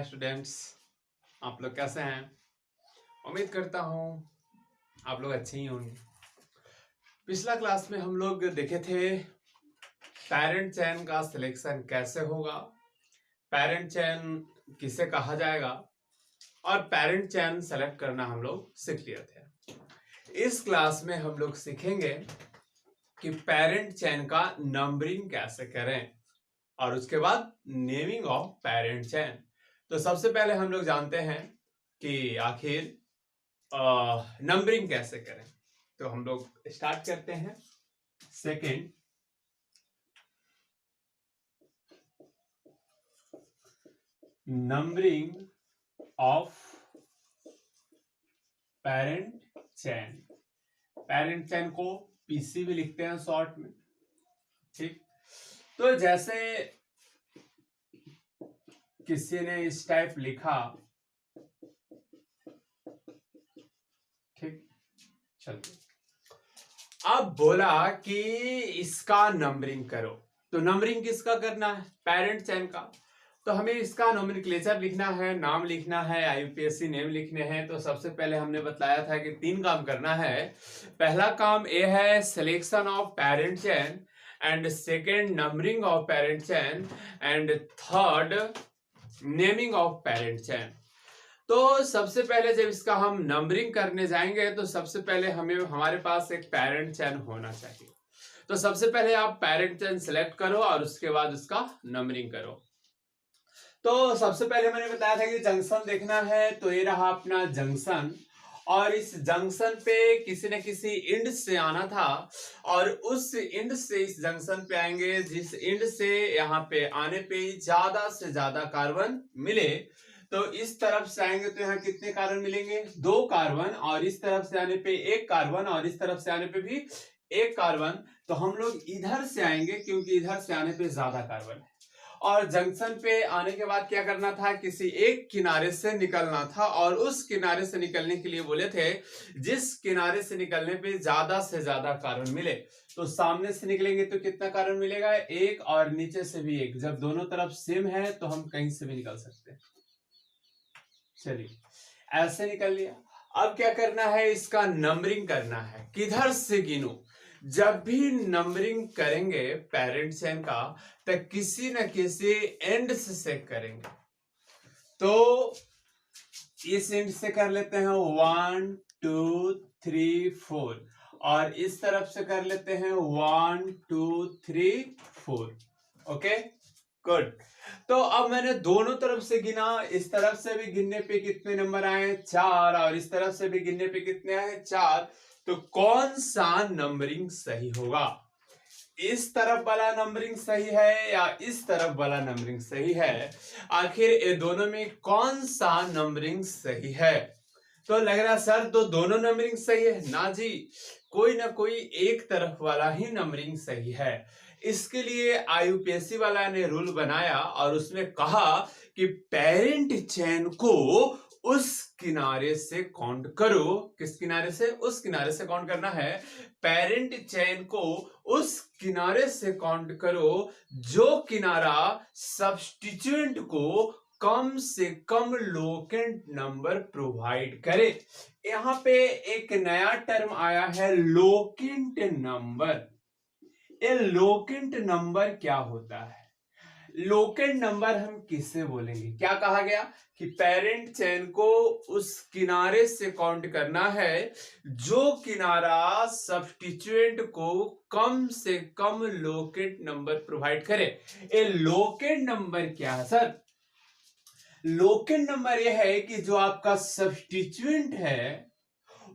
Hi students, आप लोग कैसे हैं? उम्मीद करता हूँ आप लोग अच्छे ही होंगे। पिछला क्लास में हम लोग देखे थे पेरेंट चेन का सिलेक्शन कैसे होगा, पेरेंट चेन किसे कहा जाएगा और पेरेंट चेन सेलेक्ट करना हम लोग सीख लिए थे। इस क्लास में हम लोग सीखेंगे कि पेरेंट चेन का नंबरिंग कैसे करें और उसके बाद नेमिंग ऑफ पेरेंट चेन। तो सबसे पहले हम लोग जानते हैं कि आखिर नंबरिंग कैसे करें। तो हम लोग स्टार्ट करते हैं। Second, numbering of parent chain. Parent chain को पीसी भी लिखते हैं शॉर्ट में, ठीक। तो जैसे किसी ने इस टाइप लिखा, ठीक, चलिए अब बोला कि इसका नंबरिंग करो। तो नंबरिंग किसका करना है? पेरेंट चेन का। तो हमें इसका नोमेनक्लेचर लिखना है, नाम लिखना है, आईयूपीएससी नेम लिखने हैं। तो सबसे पहले हमने बताया था कि 3 काम करना है। पहला काम ये है selection of parent chain, and second numbering of parent chain, and third naming of parent chain. तो सबसे पहले जब इसका हम नंबरिंग करने जाएंगे तो सबसे पहले हमें हमारे पास एक पेरेंट चेन होना चाहिए। तो सबसे पहले आप पेरेंट चेन सेलेक्ट करो और उसके बाद उसका नंबरिंग करो। तो सबसे पहले मैंने बताया था कि जंक्शन देखना है। तो ये रहा अपना जंक्शन, और इस जंक्शन पे किसी न किसी इंड से आना था और उस इंड से इस जंक्शन पे आएंगे जिस इंड से यहाँ पे आने पे ज्यादा से ज्यादा कार्बन मिले। तो इस तरफ से आएंगे तो यहाँ कितने कार्बन मिलेंगे? 2 कार्बन, और इस तरफ से आने पे 1 कार्बन, और इस तरफ से आने पे भी 1 कार्बन। तो हम लोग इधर से आएंगे क्योंकि इधर से आने पे ज्यादा कार्बन है। और जंक्शन पे आने के बाद क्या करना था? किसी एक किनारे से निकलना था, और उस किनारे से निकलने के लिए बोले थे जिस किनारे से निकलने पे ज्यादा से ज्यादा कार्बन मिले। तो सामने से निकलेंगे तो कितना कार्बन मिलेगा? 1, और नीचे से भी 1। जब दोनों तरफ सेम है तो हम कहीं से भी निकल सकते हैं। चलिए ऐसे निकल लिया। अब क्या करना है? इसका नंबरिंग करना है। किधर से गिनो? जब भी नंबरिंग करेंगे पेरेंट चेन का तो किसी न किसी एंड से करेंगे। तो इस एंड से कर लेते हैं 1 2 3 4, और इस तरफ से कर लेते हैं 1 2 3 4। Okay, good. तो अब मैंने दोनों तरफ से गिना। इस तरफ से भी गिनने पे कितने नंबर आए? 4, और इस तरफ से भी गिनने पे कितने आए? 4। तो कौन सा नंबरिंग सही होगा? इस तरफ वाला नंबरिंग सही है या इस तरफ वाला नंबरिंग सही है? आखिर ये दोनों में कौन सा नंबरिंग सही है? तो लग रहा सर तो दोनों नंबरिंग सही है। ना जी, कोई ना कोई एक तरफ वाला ही नंबरिंग सही है। इसके लिए आईयूपीएससी वाला ने रूल बनाया और उसमें कहा कि पेरेंट चेन को उस किनारे से काउंट करो। किस किनारे से? उस किनारे से काउंट करना है। पेरेंट चेन को उस किनारे से काउंट करो जो किनारा सब्स्टिट्यूएंट को कम से कम लोकेंट नंबर प्रोवाइड करे। यहां पे एक नया टर्म आया है, लोकेंट नंबर। ये लोकेंट नंबर क्या होता है? लोकेंट नंबर हम किससे बोलेंगे? क्या कहा गया कि पेरेंट चेन को उस किनारे से काउंट करना है जो किनारा सब्स्टिट्यूएंट को कम से कम लोकेंट नंबर प्रोवाइड करे। ये लोकेंट नंबर क्या है सर? लोकेंट नंबर यह है कि जो आपका सब्स्टिट्यूएंट है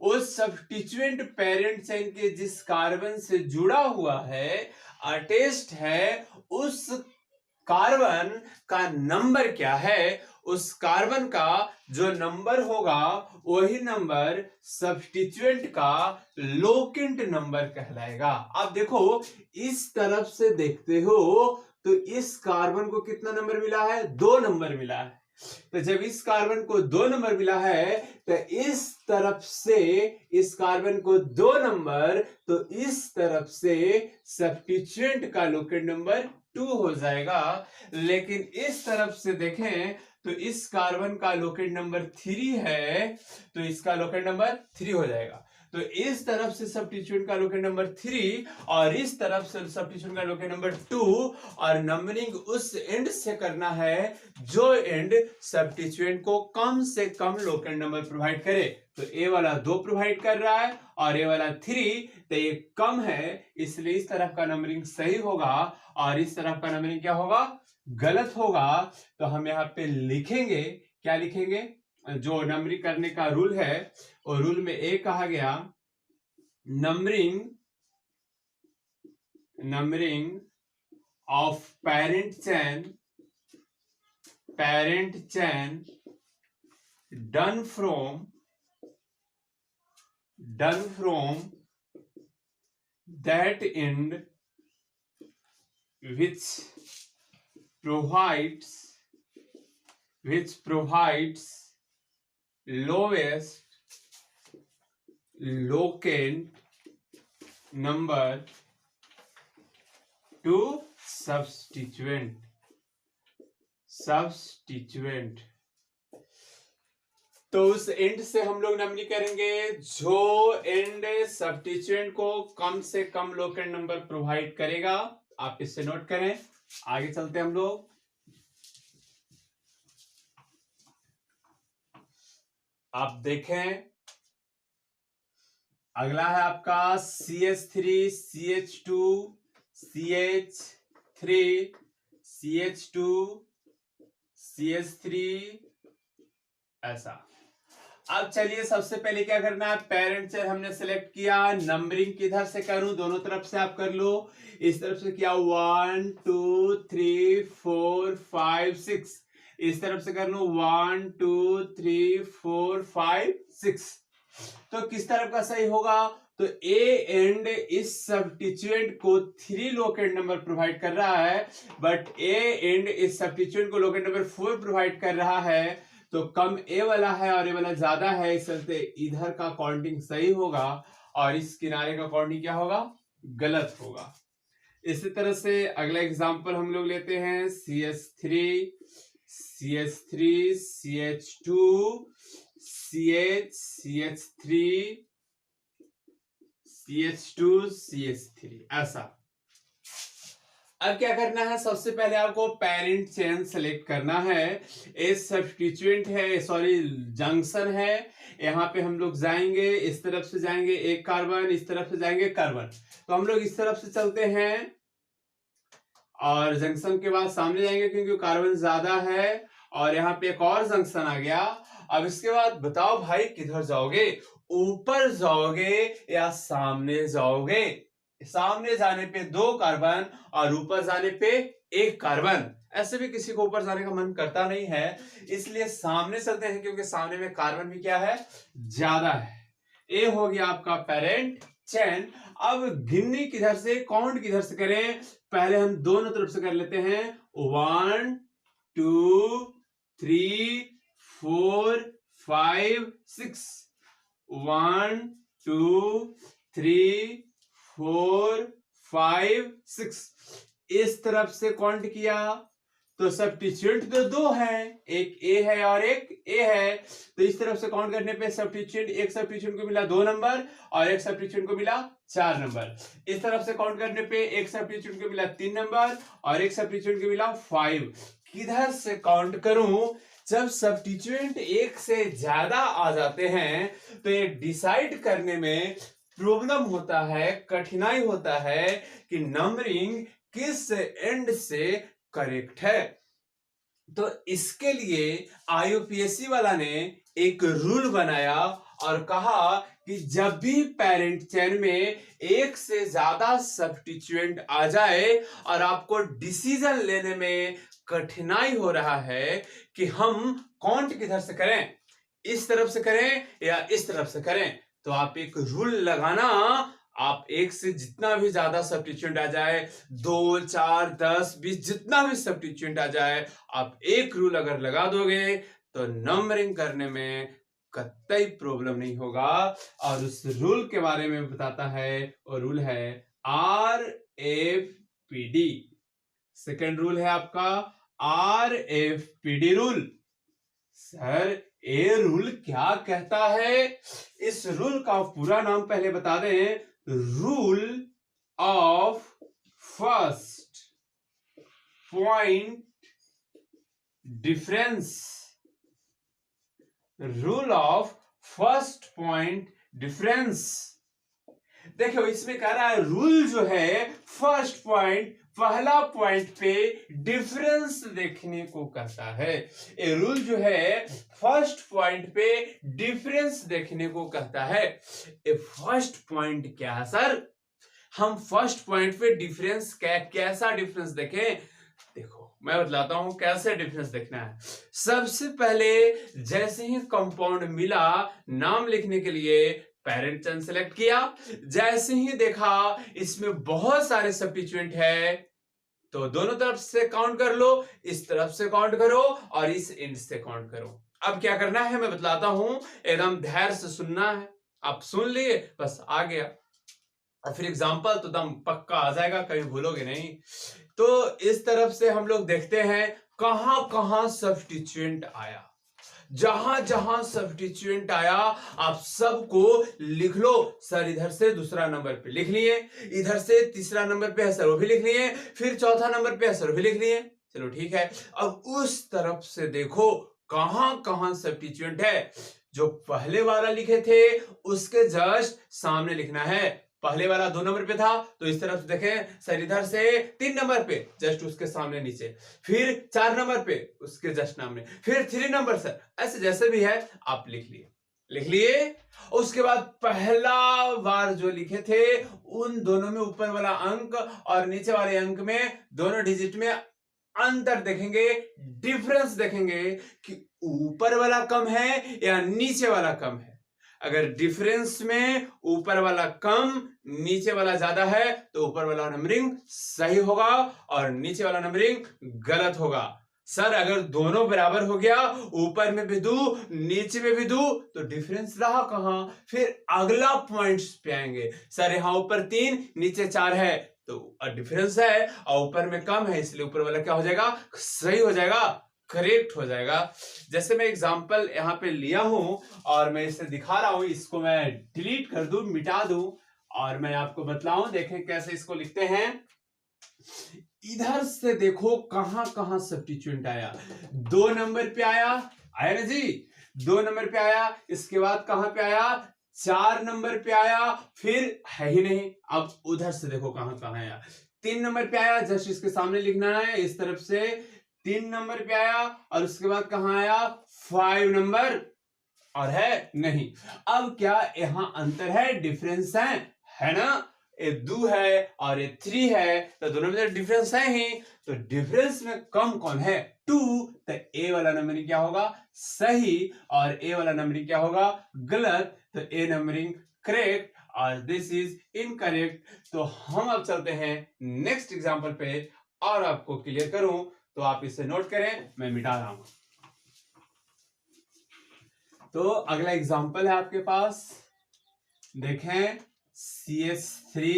उस सब्स्टिट्यूएंट पेरेंट चेन के जिस कार्बन से जुड़ा हुआ है, अटैच्ड है, उस कार्बन का नंबर क्या है? उस कार्बन का जो नंबर होगा वही नंबर सब्स्टिट्यूएंट का लोकेंट नंबर कहलाएगा। अब देखो इस तरफ से देखते हो तो इस कार्बन को कितना नंबर मिला है? 2 नंबर मिला है। तो जब इस कार्बन को 2 नंबर मिला है तो इस तरफ से इस कार्बन को 2 नंबर, तो इस तरफ से सब्स्टिट्यूएंट का लोकेंट नंबर 2 हो जाएगा। लेकिन इस तरफ से देखें तो इस कार्बन का लोकेट नंबर 3 है, तो इसका लोकेट नंबर 3 हो जाएगा। तो इस तरफ से सब्स्टिट्यूएंट का लोकेट नंबर 3 और इस तरफ से सब्स्टिट्यूएंट का लोकेट नंबर 2, और नंबरिंग उस एंड से करना है जो एंड सब्स्टिट्यूएंट को कम से कम लोकेट नंबर प्रोवाइड करे। तो ए वाला 2 प्रोवाइड कर रहा है और ए वाला 3, तो ये कम है, इसलिए इस तरफ का नंबरिंग सही होगा और इस तरफ का नंबरिंग क्या होगा, गलत होगा। तो हम यहाँ पे लिखेंगे, क्या लिखेंगे, जो नंबरिंग करने का रूल है, और रूल में एक कहा गया numbering of parent chain done from that end which provides lowest locant number to substituent। तो उस एंड से हम लोग नंबरिंग करेंगे जो एंड सब्स्टिट्यूएंट को कम से कम लोकेट नंबर प्रोवाइड करेगा। आप इससे नोट करें, आगे चलते हैं हम लोग। आप देखें, अगला है आपका CH3 CH2 CH3 CH2 CH3 ऐसा। अब चलिए सबसे पहले क्या करना है, पेरेंट चेयर हमने सेलेक्ट किया, नंबरिंग किधर से करूं, दोनों तरफ से आप कर लो। इस तरफ से किया 1 2 3 4 5 6, इस तरफ से कर लो 1 2 3 4 5 6। तो किस तरफ का सही होगा, तो ए एंड इस सब्स्टिट्यूएंट को 3 लोकेट नंबर प्रोवाइड कर रहा है, बट ए एंड इस सब्स्टिट्यूएंट को लोकेट नंबर 4 प्रोवाइड कर रहा है। तो कम ए वाला है और ए वाला ज्यादा है, इस चलते इधर का काउंटिंग सही होगा और इस किनारे का काउंटिंग क्या होगा, गलत होगा। इसी तरह से अगला एग्जांपल हम लोग लेते हैं CH3 CH2 CH3 CH2 CH3 ऐसा। अब क्या करना है, सबसे पहले आपको पेरेंट चेन सेलेक्ट करना है। इस सब्स्टिट्यूएंट है, सॉरी जंक्शन है, यहाँ पे हम लोग जाएंगे, इस तरफ से जाएंगे एक कार्बन, इस तरफ से जाएंगे कार्बन। तो हम लोग इस तरफ से चलते हैं और जंक्शन के बाद सामने जाएंगे क्योंकि कार्बन ज्यादा है, और यहाँ पे एक और जंक्शन आ गया। अब इसके बाद बताओ भाई किधर जाओगे, ऊपर जाओगे या सामने जाओगे। सामने जाने पे 2 कार्बन और ऊपर जाने पे 1 कार्बन। ऐसे भी किसी को ऊपर जाने का मन करता नहीं है, इसलिए सामने चलते हैं क्योंकि सामने में कार्बन भी क्या है, ज्यादा है। ए हो गया आपका पेरेंट चेन। अब गिननी किधर से, काउंट किधर से करें, पहले हम दोनों तरफ से कर लेते हैं। 1 2 3 4 5 6, 1 2 3 4 5 6, इस तरफ से काउंट किया तो सब्स्टिट्यूएंट तो 2 है, एक ए है और एक ए है। तो इस तरफ से काउंट करने पे सब्स्टिट्यूएंट, एक सब्स्टिट्यूएंट को मिला 2 नंबर और एक सब्स्टिट्यूएंट को मिला 4 नंबर। इस तरफ से काउंट करने पे एक सब्स्टिट्यूएंट को मिला 3 नंबर और एक सब्स्टिट्यूएंट को मिला 5। किधर से काउंट करूं, जब सब्स्टिट्यूएंट एक से ज्यादा आ जाते हैं तो ये डिसाइड करने में प्रॉब्लम होता है, कठिनाई होता है कि नंबरिंग किस एंड से करेक्ट है। तो इसके लिए IUPAC वाला ने एक रूल बनाया और कहा कि जब भी पेरेंट चेन में एक से ज्यादा सब्स्टिट्यूएंट आ जाए और आपको डिसीजन लेने में कठिनाई हो रहा है कि हम काउंट किधर से करें, इस तरफ से करें या इस तरफ से करें, तो आप एक रूल लगाना। आप एक से जितना भी ज्यादा सब्स्टिट्यूएंट आ जाए, 2 4 10 20 जितना भी सब्स्टिट्यूएंट आ जाए, आप एक रूल अगर लगा दोगे तो नंबरिंग करने में कतई प्रॉब्लम नहीं होगा। और उस रूल के बारे में बताता है, और रूल है RFPD। सेकेंड रूल है आपका RFPD रूल। सर ये रूल क्या कहता है? इस रूल का पूरा नाम पहले बता दें। Rule of first point difference. Rule of first point difference. देखो इसमें कह रहा है रूल जो है फर्स्ट पॉइंट, पहला पॉइंट पे डिफरेंस देखने को कहता है। ये रूल जो है फर्स्ट पॉइंट पे डिफरेंस देखने को कहता है। ये फर्स्ट पॉइंट क्या है सर? हम फर्स्ट पॉइंट पे डिफरेंस कैसा डिफरेंस देखें? देखो मैं बतलाता हूं कैसे डिफरेंस देखना है। सबसे पहले जैसे ही कंपाउंड मिला, नाम लिखने के लिए पेरेंट चेन सेलेक्ट किया। जैसे ही देखा इसमें बहुत सारे सब्स्टिट्यूएंट है, तो दोनों तरफ से काउंट कर लो, इस तरफ से काउंट करो और इस एंड से काउंट करो। अब क्या करना है मैं बतलाता हूं, एकदम धैर्य से सुनना है। आप सुन लिए, बस आ गया, और फिर एग्जाम्पल तो दम पक्का आ जाएगा, कहीं भूलोगे नहीं। तो इस तरफ से हम लोग देखते हैं कहां कहां सब्स्टिट्यूएंट आया। जहां जहां सब्स्टिट्यूएंट आया आप सबको लिख लो। सर इधर से दूसरा नंबर पे लिख लिए, इधर से तीसरा नंबर पे है सर वो भी लिख लिए, फिर चौथा नंबर पे है सर वो भी लिख लिए। चलो ठीक है, अब उस तरफ से देखो कहां कहां सब्स्टिट्यूएंट है। जो पहले वाला लिखे थे उसके जस्ट सामने लिखना है। पहले वाला 2 नंबर पे था तो इस तरफ से देखें सर इधर से 3 नंबर पे जस्ट उसके सामने नीचे, फिर 4 नंबर पे उसके जस्ट सामने, फिर 3 नंबर सर, ऐसे जैसे भी है आप लिख लिए। उसके बाद पहला बार जो लिखे थे उन दोनों में ऊपर वाला अंक और नीचे वाले अंक में दोनों डिजिट में अंतर देखेंगे, डिफरेंस देखेंगे कि ऊपर वाला कम है या नीचे वाला कम है। अगर डिफरेंस में ऊपर वाला कम नीचे वाला ज्यादा है तो ऊपर वाला नंबरिंग सही होगा और नीचे वाला नंबरिंग गलत होगा। सर अगर दोनों बराबर हो गया, ऊपर में भी दो नीचे में भी दो, तो डिफरेंस रहा कहां? फिर अगला पॉइंट्स पे आएंगे। सर यहां ऊपर 3 नीचे 4 है तो डिफरेंस है और ऊपर में कम है, इसलिए ऊपर वाला क्या हो जाएगा? सही हो जाएगा, करेक्ट हो जाएगा। जैसे मैं एग्जांपल यहां पे लिया हूं और मैं इसे दिखा रहा हूं, इसको मैं डिलीट कर दूं, मिटा दूं और मैं आपको बतलाऊं। देखें कैसे इसको लिखते हैं। इधर से देखो कहां कहां सब्स्टिट्यूएंट आया। 2 नंबर पे आया ना जी, 2 नंबर पे आया। इसके बाद कहां पे आया? 4 नंबर पे आया, फिर है ही नहीं। अब उधर से देखो कहां कहां आया। 3 नंबर पे आया, जस्ट इसके सामने लिखना है इस तरफ से। 3 नंबर पे आया और उसके बाद कहां आया? 5 नंबर, और है नहीं। अब क्या यहां अंतर है? डिफरेंस है ना? ये 2 है और ये 3 है, तो दोनों में डिफरेंस है ही। तो डिफरेंस में कम कौन है? 2। तो ए वाला नंबरिंग क्या होगा? सही, और ए वाला नंबरिंग क्या होगा? गलत। तो ए नंबरिंग करेक्ट और दिस इज इनकरेक्ट। तो हम अब चलते हैं नेक्स्ट एग्जांपल पे और आपको क्लियर करूं, तो आप इसे नोट करें, मैं मिटा रहा हूं। तो अगला एग्जांपल है आपके पास, देखें CH3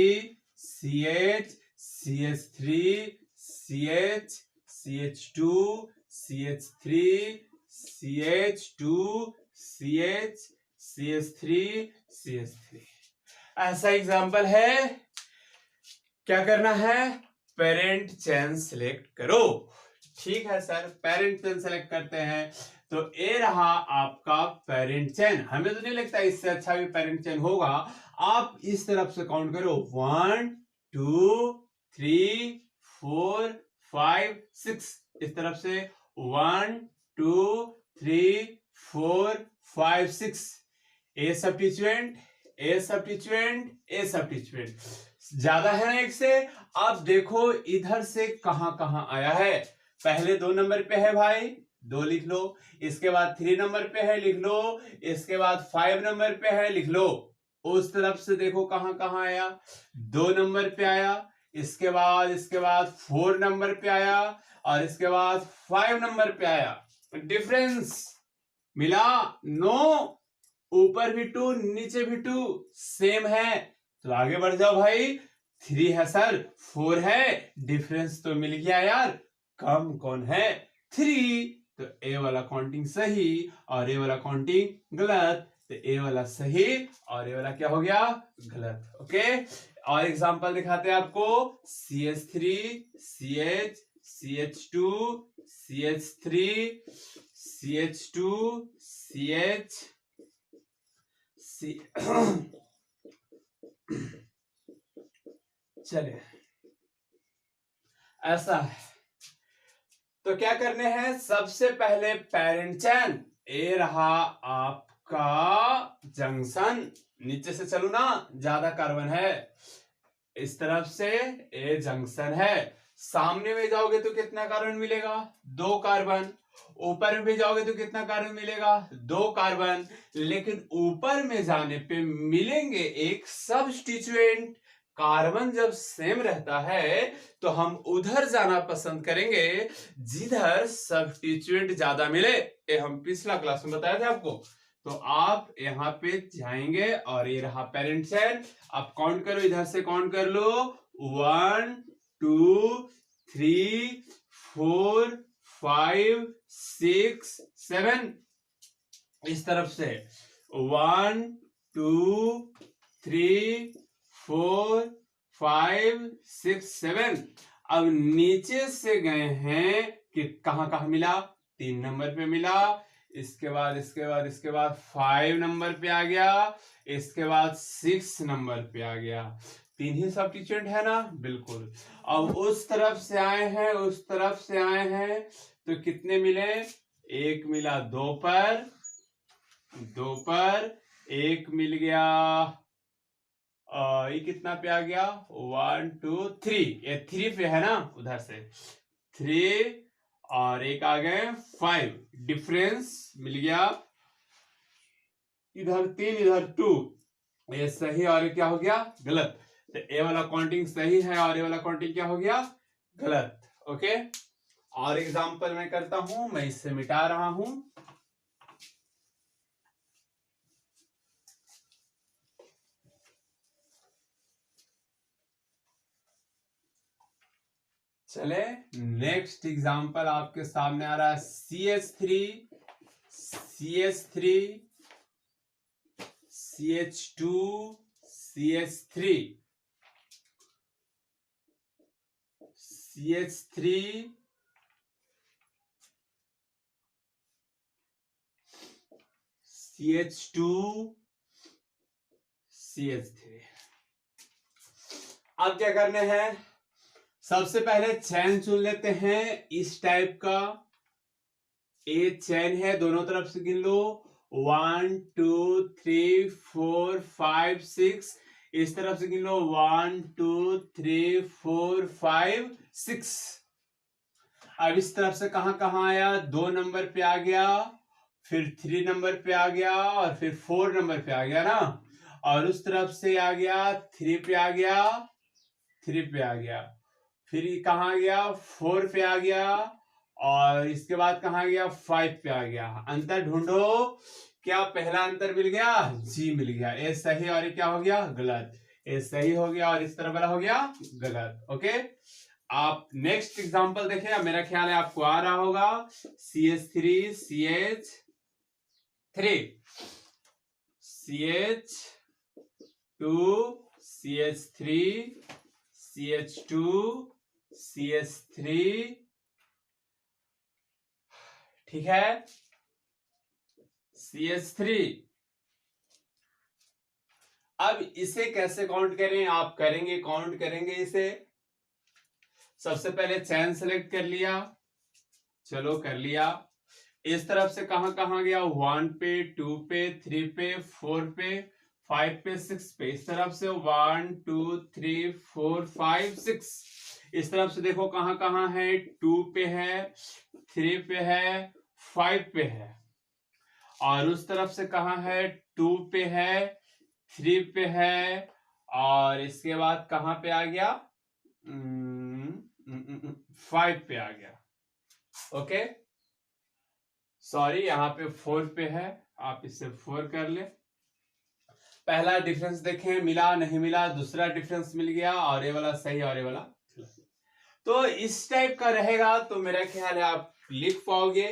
CH CH3 CH CH2 CH3 CH2 CH CH3 CH3। ऐसा एग्जांपल है। क्या करना है? पेरेंट चेन सिलेक्ट करो। ठीक है सर, पेरेंट चेन सेलेक्ट करते हैं। तो ये रहा आपका पेरेंट चेन। हमें तो नहीं लगता इससे अच्छा भी पेरेंट चेन होगा। आप इस तरफ से काउंट करो, 1 2 3 4 5 6। इस तरफ से 1 2 3 4 5 6। ए सब्स्टिट्यूएंट ए सब्स्टिट्यूएंट ए सब्स्टिट्यूएंट ज्यादा है ना एक से। अब देखो इधर से कहां कहां आया है। पहले 2 नंबर पे है भाई, 2 लिख लो। इसके बाद 3 नंबर पे है, लिख लो। इसके बाद 5 नंबर पे है, लिख लो। उस तरफ से देखो कहां कहां आया। 2 नंबर पे आया, इसके बाद 4 नंबर पे आया और इसके बाद 5 नंबर पे आया। डिफरेंस मिला? नो। ऊपर भी 2 नीचे भी 2 सेम है, तो आगे बढ़ जाओ भाई। 3 है सर, 4 है, डिफरेंस तो मिल गया यार। कम कौन है? 3। तो ए वाला काउंटिंग सही और ए वाला काउंटिंग गलत, तो ए वाला सही और ए वाला क्या हो गया, गलत। ओके, और एग्जांपल दिखाते हैं आपको, CH3 CH CH2 CH3 CH2 CH चलिए ऐसा है, तो क्या करने हैं, सबसे पहले पेरेंट चेन, ए रहा आपका जंक्शन, नीचे से चलो ना, ज्यादा कार्बन है, इस तरफ से ए जंक्शन है, सामने में जाओगे तो कितना कार्बन मिलेगा, 2 कार्बन, ऊपर में भी जाओगे तो कितना कार्बन मिलेगा, 2 कार्बन, लेकिन ऊपर में जाने पे मिलेंगे एक सब्स्टिट्यूएंट, कार्बन जब सेम रहता है तो हम उधर जाना पसंद करेंगे जिधर सब्स्टिट्यूएंट ज्यादा मिले, ये हम पिछला क्लास में बताया था आपको। तो आप यहाँ पे जाएंगे और ये रहा पेरेंट चेन, आप काउंट करो, इधर से काउंट कर लो, 1 2 3 4 5 6 7, इस तरफ से 1 2 3 4 5 6 7। अब नीचे से गए हैं कि कहां कहां मिला, 3 नंबर पे मिला, इसके बाद 5 नंबर पे आ गया, इसके बाद 6 नंबर पे आ गया, 3 ही सब्स्टिट्यूएंट है ना, बिल्कुल। अब उस तरफ से आए हैं, उस तरफ से आए हैं, तो कितने मिले, 1 मिला 2 पर 1 मिल गया, ये कितना पे आ गया, 1 2 3, ये 3 पे है ना, उधर से 3 और एक आ गए 5, डिफरेंस मिल गया, इधर 3 इधर 2, ये सही और ये क्या हो गया, गलत। तो ए वाला काउंटिंग सही है और ए वाला काउंटिंग क्या हो गया, गलत। ओके, और एग्जांपल मैं करता हूं, मैं इससे मिटा रहा हूं, चले नेक्स्ट एग्जांपल आपके सामने आ रहा है, CH3 CH2 CH3 CH2 CH3। अब क्या करने हैं, सबसे पहले चैन चुन लेते हैं इस टाइप का, ए चैन है, दोनों तरफ से गिन लो, 1 2 3 4 5 6, इस तरफ से गिन लो 1 2 3 4 5 6। अब इस तरफ से कहां कहां आया, 2 नंबर पे आ गया, फिर 3 नंबर पे आ गया और फिर 4 नंबर पे आ गया ना, और उस तरफ से आ गया 3 पे आ गया, 3 पे आ गया, फिर कहां गया, 4 पे आ गया, और इसके बाद कहां गया, 5 पे आ गया। अंतर ढूंढो, क्या पहला अंतर मिल गया, जी मिल गया, ए सही और ये क्या हो गया, गलत, ए सही हो गया और इस तरफ वाला हो गया गलत। ओके, आप नेक्स्ट एग्जांपल देखिए, मेरा ख्याल है आपको आ रहा होगा, CH3 CH3 CH2 CH3 CH2 CH3, ठीक है, CH3। अब इसे कैसे काउंट करें, आप करेंगे, काउंट करेंगे इसे, सबसे पहले चैन सेलेक्ट कर लिया, चलो कर लिया, इस तरफ से कहां कहां गया, 1 पे 2 पे 3 पे 4 पे 5 पे 6 पे, इस तरफ से 1 2 3 4 5 6, इस तरफ से देखो कहां कहां है, 2 पे है, 3 पे है, 5 पे है, और उस तरफ से कहां है, 2 पे है, 3 पे है, और इसके बाद कहां पे आ गया, 5 पे आ गया। ओके, सॉरी यहां पे 4 पे है, आप इससे 4 कर ले। पहला डिफरेंस देखें, मिला नहीं मिला, दूसरा डिफरेंस मिल गया, और ये वाला सही और ये वाला, तो इस टाइप का रहेगा, तो मेरा ख्याल है आप लिख पाओगे।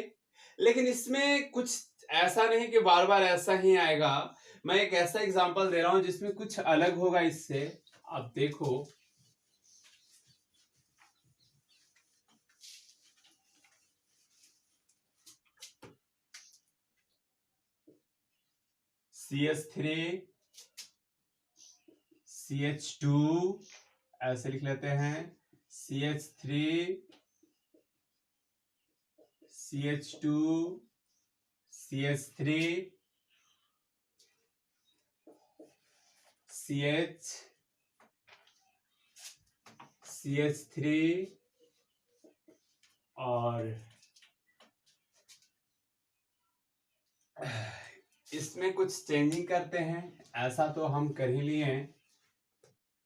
लेकिन इसमें कुछ ऐसा नहीं कि बार बार ऐसा ही आएगा। मैं एक ऐसा एग्जांपल दे रहा हूं जिसमें कुछ अलग होगा इससे। आप देखो, CH3 CH2 ऐसे लिख लेते हैं, CH3 CH2 CH3 CH3 और इसमें कुछ चेंजिंग करते हैं। ऐसा तो हम कर ही लिए हैं,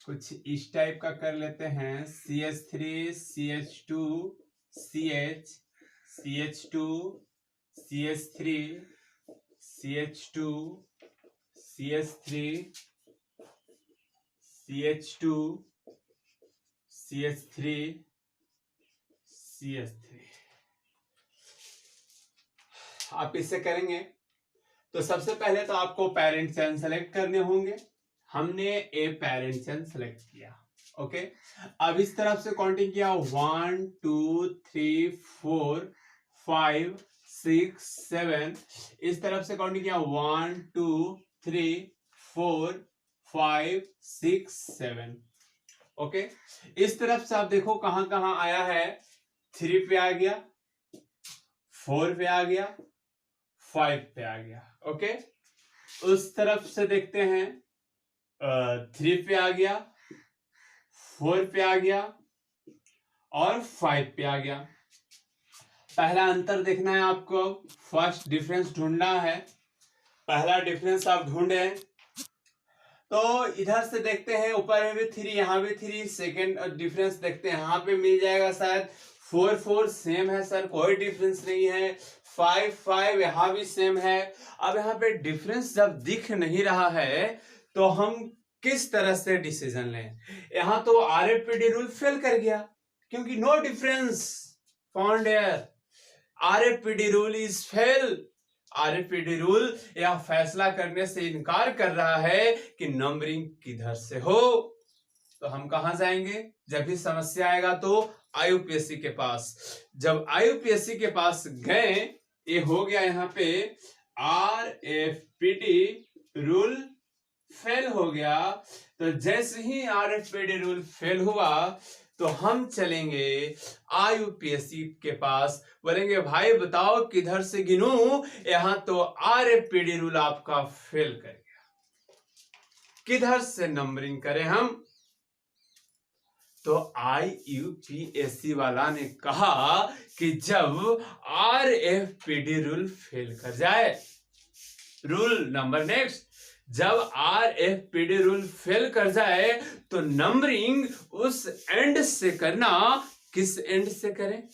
कुछ इस टाइप का कर लेते हैं। CH3 CH2 CH CH2 CH3 CH2 CH3 CH2 CH3 CH3। आप इससे करेंगे तो सबसे पहले तो आपको पेरेंट चेन सेलेक्ट करने होंगे। हमने ए पेरेंट चेन सेलेक्ट किया, ओके। अब इस तरफ से काउंटिंग किया, 1 2 3 4 5 6 7। इस तरफ से काउंटिंग किया, 1 2 3 4 5 6 7, ओके। इस तरफ से आप देखो कहां कहां आया है। 3 पे आ गया, 4 पे आ गया, 5 पे आ गया, ओके। उस तरफ से देखते हैं, 3 पे आ गया, 4 पे आ गया और 5 पे आ गया। पहला अंतर देखना है आपको, फर्स्ट डिफरेंस ढूंढना है। पहला डिफरेंस आप ढूंढे तो इधर से देखते हैं, ऊपर में भी 3 यहाँ भी 3। सेकेंड डिफरेंस देखते हैं, यहाँ पे मिल जाएगा शायद 4 4 सेम है सर, कोई डिफरेंस नहीं है। 5 5 यहाँ भी सेम है। अब यहाँ पे डिफरेंस जब दिख नहीं रहा है तो हम किस तरह से डिसीजन लें। यहाँ तो आरएफपीडी रूल फेल कर गया क्योंकि no difference found here. RFPD rule is fail. RFPD rule यह फैसला करने से इनकार कर रहा है कि नंबरिंग किधर से हो। तो हम कहां जाएंगे जब भी समस्या आएगा? तो आईयूपीएससी के पास। जब आईयूपीएससी के पास गए, ये हो गया यहाँ पे आरएफपीडी रूल फेल हो गया। तो जैसे ही आरएफपीडी रूल फेल हुआ तो हम चलेंगे आईयूपीएससी के पास, बोलेंगे भाई बताओ किधर से गिनूं, यहां तो आरएफपीडी रूल आपका फेल कर गया, किधर से नंबरिंग करें हम? तो आईयूपीएससी वाला ने कहा कि जब आरएफपीडी रूल फेल कर जाए, रूल नंबर नेक्स्ट, जब आरएफपीडी रूल फेल कर जाए तो नंबरिंग उस एंड से करना। किस एंड से करें?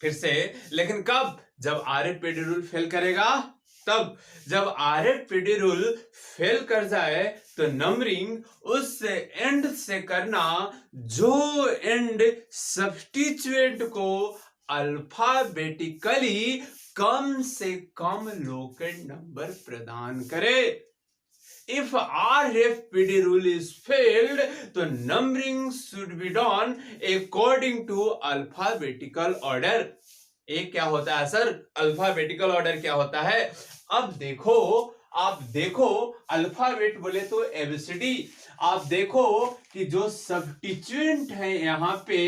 फिर से, लेकिन कब? जब आरएफपीडी रूल फेल करेगा तब। जब आरएफपीडी रूल फेल कर जाए तो नंबरिंग उस एंड से करना जो एंड सब्स्टिट्यूएंट को अल्फाबेटिकली कम से कम लोकेट नंबर प्रदान करे। If RFPD rule is failed, तो numbering should be done according to alphabetical order. एक क्या होता है सर? अल्फाबेटिकल ऑर्डर क्या होता है? अब देखो, आप देखो, अल्फाबेट बोले तो एबीसीडी। आप देखो कि जो सब्स्टिट्यूएंट है यहाँ पे,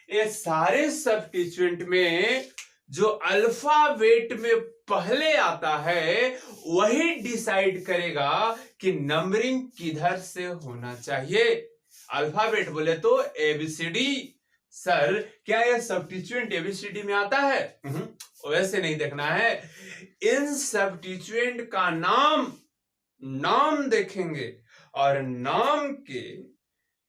ये सारे सब्स्टिट्यूएंट में जो अल्फाबेट में पहले आता है वही डिसाइड करेगा कि नंबरिंग किधर से होना चाहिए। अल्फाबेट बोले तो एबीसीडी। सर क्या यह सब्स्टिट्यूएंट एबीसीडी में आता है? वैसे नहीं देखना है। इन सब्स्टिट्यूएंट का नाम देखेंगे और नाम के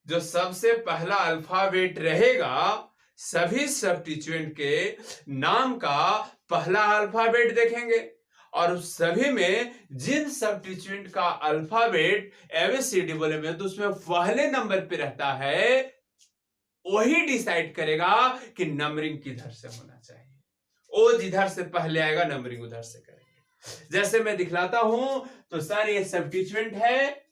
जो सबसे पहला अल्फाबेट रहेगा, सभी सब्स्टिट्यूएंट के नाम का पहला अल्फाबेट देखेंगे और उस सभी में जिन सब्स्टिट्यूएंट का अल्फाबेट एबीसीडी बोले में तो उसमें पहले नंबर पे रहता है, वही डिसाइड करेगा कि नंबरिंग किधर से होना चाहिए। ओ जिधर से पहले आएगा नंबरिंग उधर से करेंगे। जैसे मैं दिखलाता हूं तो सर ये सब्स्टिट्यूएंट है,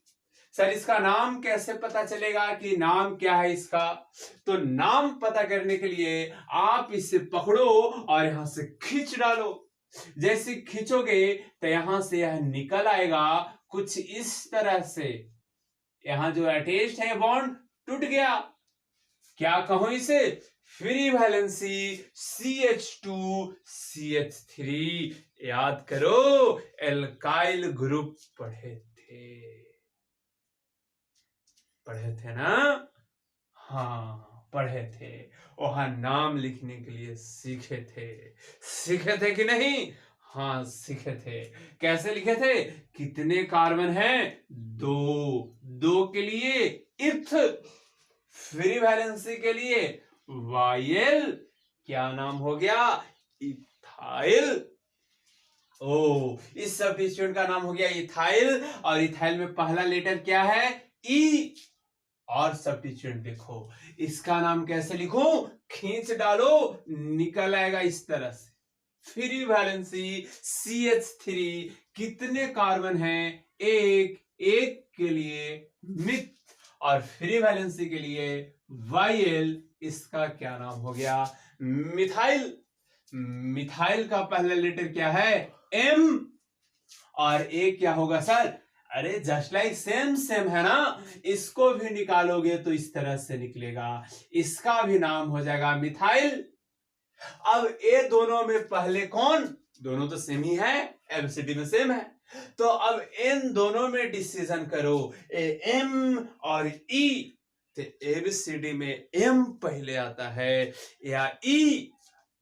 सर इसका नाम कैसे पता चलेगा कि नाम क्या है इसका? तो नाम पता करने के लिए आप इसे पकड़ो और यहां से खींच डालो। जैसे खींचोगे तो यहां से यह निकल आएगा कुछ इस तरह से। यहां जो अटैच्ड है बॉन्ड टूट गया। क्या कहूं इसे? Free valency CH2CH3। याद करो एल्काइल ग्रुप पढ़े थे ना? हाँ पढ़े थे। वहां नाम लिखने के लिए सीखे थे कि नहीं? हाँ सीखे थे। कैसे लिखे थे? कितने कार्बन हैं? 2 के लिए इथ, फ्री वैलेंसी के लिए वायल, क्या नाम हो गया? इथाइल। ओ इस सब्स्टिट्यूएंट का नाम हो गया इथाइल, और इथाइल में पहला लेटर क्या है? ई। और सब्स्टिट्यूएंट देखो इसका नाम कैसे लिखूं? खींच डालो, निकल आएगा इस तरह से। फ्री वैलेंसी CH3, कितने कार्बन हैं? एक के लिए मिथ, और फ्री वैलेंसी के लिए वायल, इसका क्या नाम हो गया? मिथाइल। मिथाइल का पहला लेटर क्या है? M, और ए क्या होगा सर? अरे जस्ट लाइक सेम है ना? इसको भी निकालोगे तो इस तरह से निकलेगा, इसका भी नाम हो जाएगा मिथाइल। अब ये दोनों में पहले कौन? दोनों तो सेम ही है, एबीसीडी में सेम है। तो अब इन दोनों में डिसीजन करो, एम और ई। तो एबीसीडी में एम पहले आता है या ई?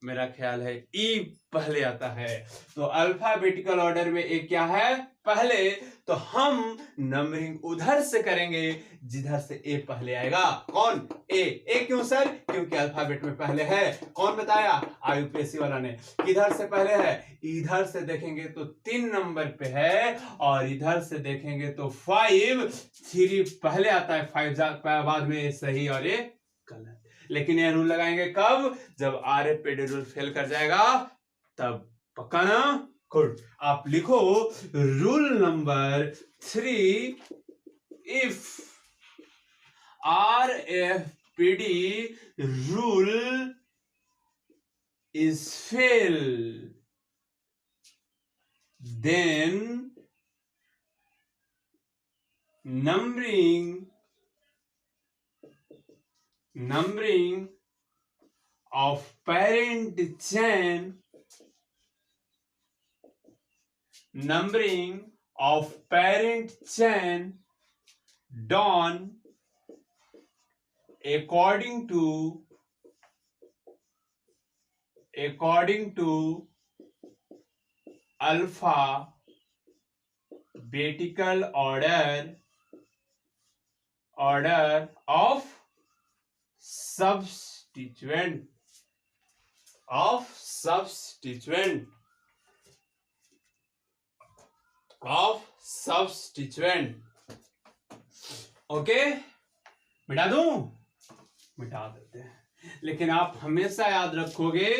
मेरा ख्याल है ई पहले आता है। तो अल्फाबेटिकल ऑर्डर में एक क्या है? पहले। तो हम नंबरिंग उधर से करेंगे जिधर से ए पहले आएगा। कौन? ए क्यों सर? क्योंकि अल्फाबेट में पहले है। कौन बताया? आईयूपीएससी वाला ने। किधर से पहले है? इधर से देखेंगे तो 3 नंबर पे है, और इधर से देखेंगे तो 5, 3 पहले आता है, 5 बाद में। सही और ये गलत। लेकिन ये रूल लगाएंगे कब? जब RFPD रूल फेल कर जाएगा तब। पक्का ना? गुड। आप लिखो rule number 3, if RFPD rule is fail, then numbering of parent chain, done according to alphabetical order of substituent. Okay, मिटा दूं? मिटा देते हैं। लेकिन आप हमेशा याद रखोगे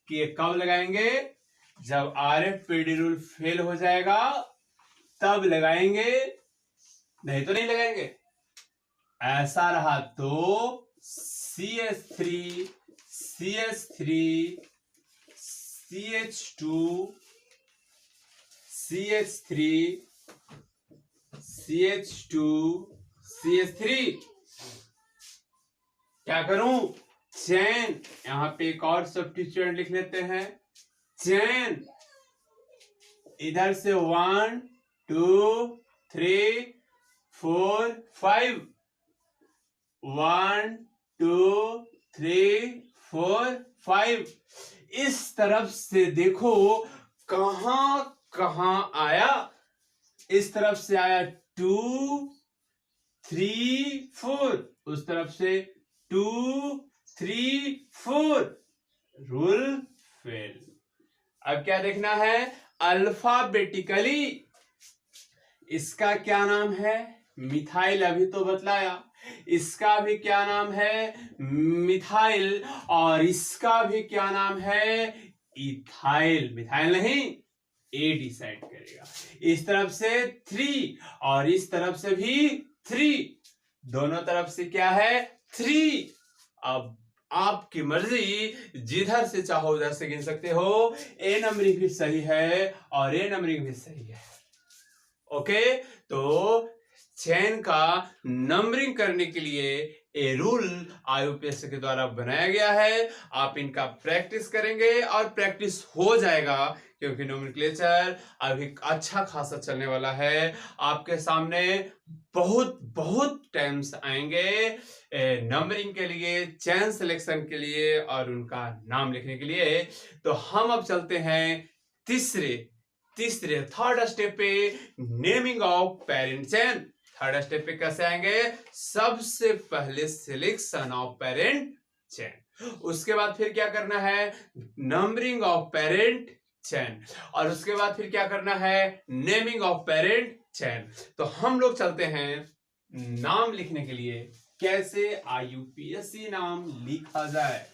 कि ये कब लगाएंगे? जब RFPD रूल फेल हो जाएगा तब लगाएंगे, नहीं तो नहीं लगाएंगे। ऐसा रहा तो CH3 CH2 CH3 क्या करूं? चेन। यहां पे एक और सब्स्टिट्यूएंट लिख लेते हैं, चेन। इधर से 1 2 3 4 5, 1 2 3 4 5। इस तरफ से देखो कहां कहां आया। इस तरफ से आया 2 3 4, उस तरफ से 2 3 4। Rule fail. अब क्या देखना है? अल्फाबेटिकली इसका क्या नाम है? मिथाइल। अभी तो बतलाया। इसका भी क्या नाम है? मिथाइल। और इसका भी क्या नाम है? इथाइल, मिथाइल नहीं, ए डिसाइड करेगा। इस तरफ से 3 और इस तरफ से भी 3, दोनों तरफ से क्या है 3। अब आपकी मर्जी, जिधर से चाहो उधर से गिन सकते हो। ए नंबरिंग भी सही है और ए नंबरिंग भी सही है। ओके, तो चेन का नंबरिंग करने के लिए ए रूल IUPAC के द्वारा बनाया गया है। आप इनका प्रैक्टिस करेंगे और प्रैक्टिस हो जाएगा, क्योंकि नोमेनक्लेचर अभी अच्छा खासा चलने वाला है। आपके सामने बहुत बहुत टाइम्स आएंगे नंबरिंग के लिए, चेन सिलेक्शन के लिए और उनका नाम लिखने के लिए। तो हम अब चलते हैं तीसरे थर्ड स्टेप पे, naming of parent chain. Third step पे कैसे आएंगे? सबसे पहले सिलेक्शन ऑफ पेरेंट चेन, उसके बाद फिर क्या करना है नंबरिंग ऑफ पेरेंट चेन, और उसके बाद फिर क्या करना है नेमिंग ऑफ पेरेंट चेन। तो हम लोग चलते हैं नाम लिखने के लिए, कैसे IUPAC नाम लिखा जाए।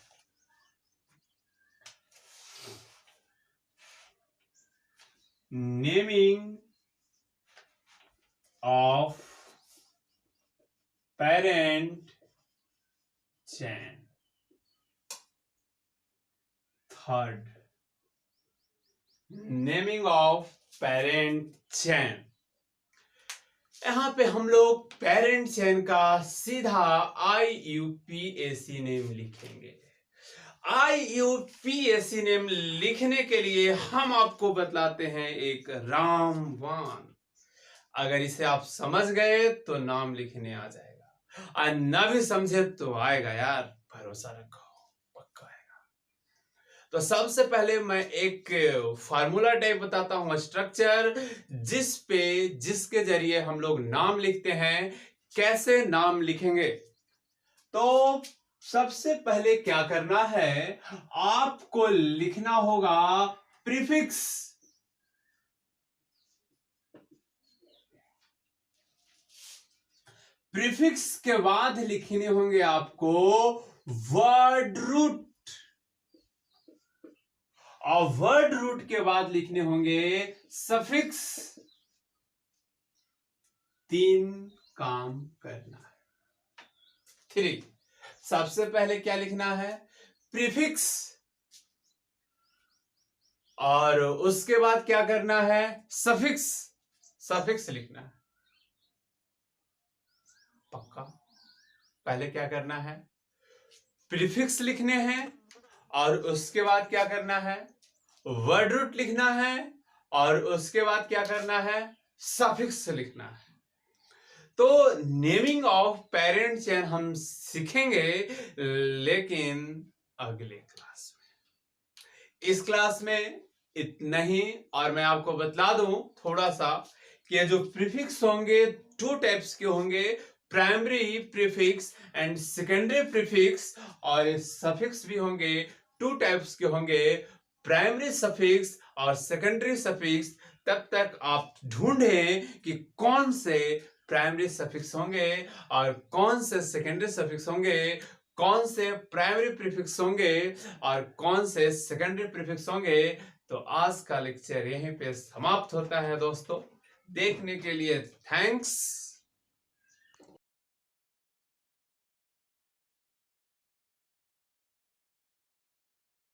Naming of parent chain. Third, naming of parent chain. यहां पे हम लोग पेरेंट चेन का सीधा IUPAC नेम लिखेंगे। IUPAC नेम लिखने के लिए हम आपको बतलाते हैं एक रामबाण। अगर इसे आप समझ गए तो नाम लिखने आ जाएगा, और ना भी समझे तो आएगा यार, भरोसा रखो, पक्का आएगा। तो सबसे पहले मैं एक फार्मूला टाइप बताता हूं, स्ट्रक्चर, जिसके जरिए हम लोग नाम लिखते हैं। कैसे नाम लिखेंगे? तो सबसे पहले क्या करना है, आपको लिखना होगा प्रीफिक्स। प्रीफिक्स के बाद लिखने होंगे आपको वर्ड रूट, और वर्ड रूट के बाद लिखने होंगे सफिक्स। 3 काम करना है। 3, सबसे पहले क्या लिखना है प्रीफिक्स, और उसके बाद क्या करना है सफिक्स लिखना है। पक्का? पहले क्या करना है प्रीफिक्स लिखने हैं, और उसके बाद क्या करना है वर्ड रूट लिखना है, और उसके बाद क्या करना है सफिक्स लिखना है। तो नेमिंग ऑफ पेरेंट चेन हम सीखेंगे, लेकिन अगले क्लास में। इस क्लास में इतना ही, और मैं आपको बतला दूं थोड़ा सा कि ये जो प्रीफिक्स होंगे 2 टाइप्स के होंगे, primary prefix and secondary prefix, और सफिक्स भी होंगे 2 टाइप्स के होंगे, प्राइमरी सफिक्स और सेकेंडरी सफिक्स। तब तक आप ढूंढें कि कौन से प्राइमरी सफिक्स होंगे और कौन से सेकेंडरी सफिक्स होंगे, कौन से प्राइमरी प्रीफिक्स होंगे और कौन से सेकेंडरी प्रीफिक्स होंगे। तो आज का लेक्चर यहीं पे समाप्त होता है दोस्तों। देखने के लिए थैंक्स।